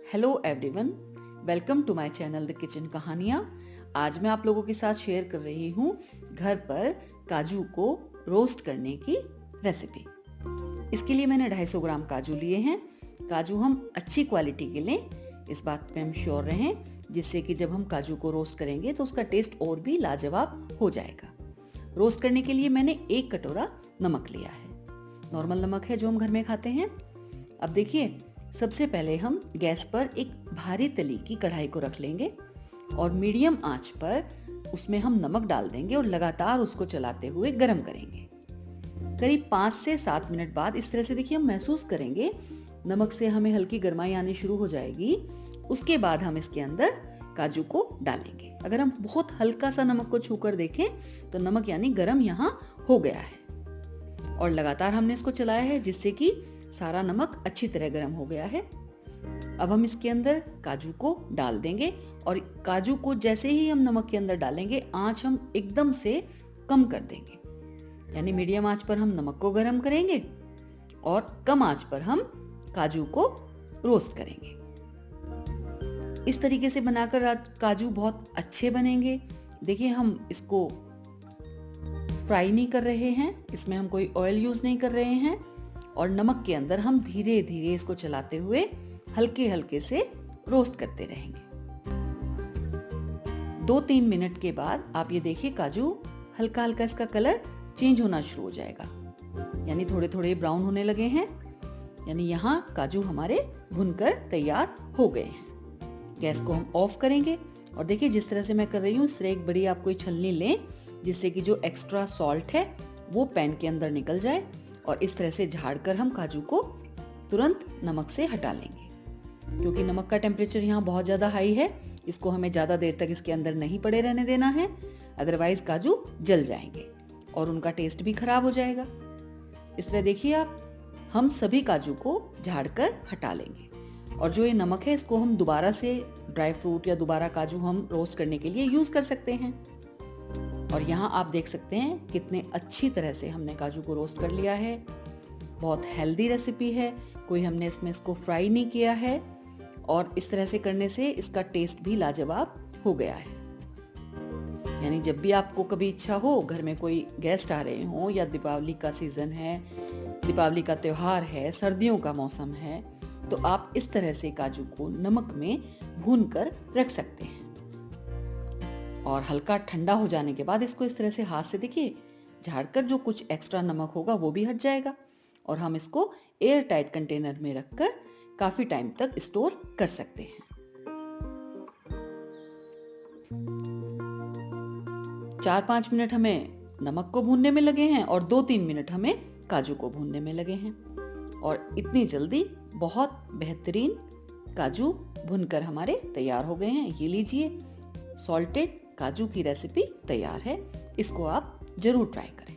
Hello everyone, welcome to my channel the kitchen कहानियाँ। आज मैं आप लोगों के साथ शेयर कर रही हूँ घर पर काजू को रोस्ट करने की रेसिपी। इसके लिए मैंने 250 ग्राम काजू लिए हैं। काजू हम अच्छी क्वालिटी के लें, इस बात पे हम श्योर रहें, जिससे कि जब हम काजू को रोस्ट करेंगे तो उसका टेस्ट और भी लाजवाब हो जाएगा। रोस्ट करने के लिए मैंने 1 कटोरा नमक लिया है। नॉर्मल नमक है जो हम घर में खाते हैं। अब देखिए, सबसे पहले हम गैस पर एक भारी तली की कढ़ाई को रख लेंगे और मीडियम आंच पर उसमें हम नमक डाल देंगे और लगातार उसको चलाते हुए गर्म करेंगे। करीब 5 से 7 मिनट बाद इस तरह से देखिए हम महसूस करेंगे नमक से हमें हल्की गर्माई आनी शुरू हो जाएगी। उसके बाद हम इसके अंदर काजू को डालेंगे। अगर हम बहुत हल्का सा नमक को छूकर देखें तो नमक यानी गर्म यहाँ हो गया है और लगातार हमने इसको चलाया है, जिससे कि सारा नमक अच्छी तरह गर्म हो गया है। अब हम इसके अंदर काजू को डाल देंगे और काजू को जैसे ही हम नमक के अंदर डालेंगे आंच हम एकदम से कम कर देंगे, यानी मीडियम आंच पर हम नमक को गर्म करेंगे और कम आंच पर हम काजू को रोस्ट करेंगे। इस तरीके से बनाकर काजू बहुत अच्छे बनेंगे। देखिए, हम इसको फ्राई नहीं कर रहे हैं, इसमें हम कोई ऑयल यूज नहीं कर रहे हैं और नमक के अंदर हम धीरे धीरे इसको चलाते हुए हल्के हल्के से रोस्ट करते रहेंगे। 2-3 मिनट के बाद आप ये देखिए काजू हल्का हल्का इसका कलर चेंज होना शुरू हो जाएगा, यानी थोड़े थोड़े ब्राउन होने लगे हैं, यानी यहाँ काजू हमारे भुनकर तैयार हो गए हैं। गैस को हम ऑफ करेंगे और देखिए जिस तरह से मैं कर रही हूँ, इस तरह एक बड़ी आप कोई छलनी लें जिससे कि जो एक्स्ट्रा सॉल्ट है वो पैन के अंदर निकल जाए और इस तरह से झाड़कर हम काजू को तुरंत नमक से हटा लेंगे। क्योंकि नमक का टेम्परेचर यहाँ बहुत ज़्यादा हाई है, इसको हमें ज़्यादा देर तक इसके अंदर नहीं पड़े रहने देना है, अदरवाइज काजू जल जाएंगे और उनका टेस्ट भी खराब हो जाएगा। इस तरह देखिए आप, हम सभी काजू को झाड़कर हटा लेंगे और जो ये नमक है इसको हम दोबारा से ड्राई फ्रूट या दोबारा काजू हम रोस्ट करने के लिए यूज़ कर सकते हैं। और यहाँ आप देख सकते हैं कितने अच्छी तरह से हमने काजू को रोस्ट कर लिया है। बहुत हेल्दी रेसिपी है, कोई हमने इसको फ्राई नहीं किया है और इस तरह से करने से इसका टेस्ट भी लाजवाब हो गया है। यानी जब भी आपको कभी इच्छा हो, घर में कोई गेस्ट आ रहे हो या दीपावली का सीजन है, दीपावली का त्योहार है, सर्दियों का मौसम है, तो आप इस तरह से काजू को नमक में भून कर रख सकते हैं और हल्का ठंडा हो जाने के बाद इसको इस तरह से हाथ से देखिए झाड़कर जो कुछ एक्स्ट्रा नमक होगा वो भी हट जाएगा और हम इसको एयर टाइट कंटेनर में रखकर काफी टाइम तक स्टोर कर सकते हैं। 4-5 मिनट हमें नमक को भूनने में लगे हैं और 2-3 मिनट हमें काजू को भूनने में लगे हैं और इतनी जल्दी बहुत बेहतरीन काजू भुनकर हमारे तैयार हो गए हैं। ये लीजिए, सॉल्टेड काजू की रेसिपी तैयार है। इसको आप जरूर ट्राई करें।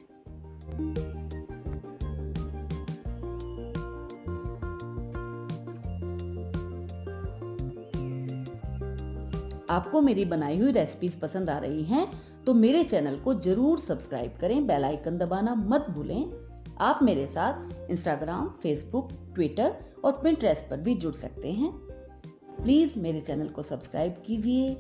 आपको मेरी बनाई हुई रेसिपीज पसंद आ रही हैं तो मेरे चैनल को जरूर सब्सक्राइब करें, बेल आइकन दबाना मत भूलें। आप मेरे साथ इंस्टाग्राम, फेसबुक, ट्विटर और पिंटरेस्ट पर भी जुड़ सकते हैं। प्लीज मेरे चैनल को सब्सक्राइब कीजिए,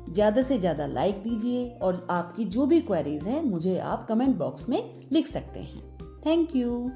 ज़्यादा से ज़्यादा लाइक दीजिए और आपकी जो भी क्वेरीज हैं मुझे आप कमेंट बॉक्स में लिख सकते हैं। Thank you.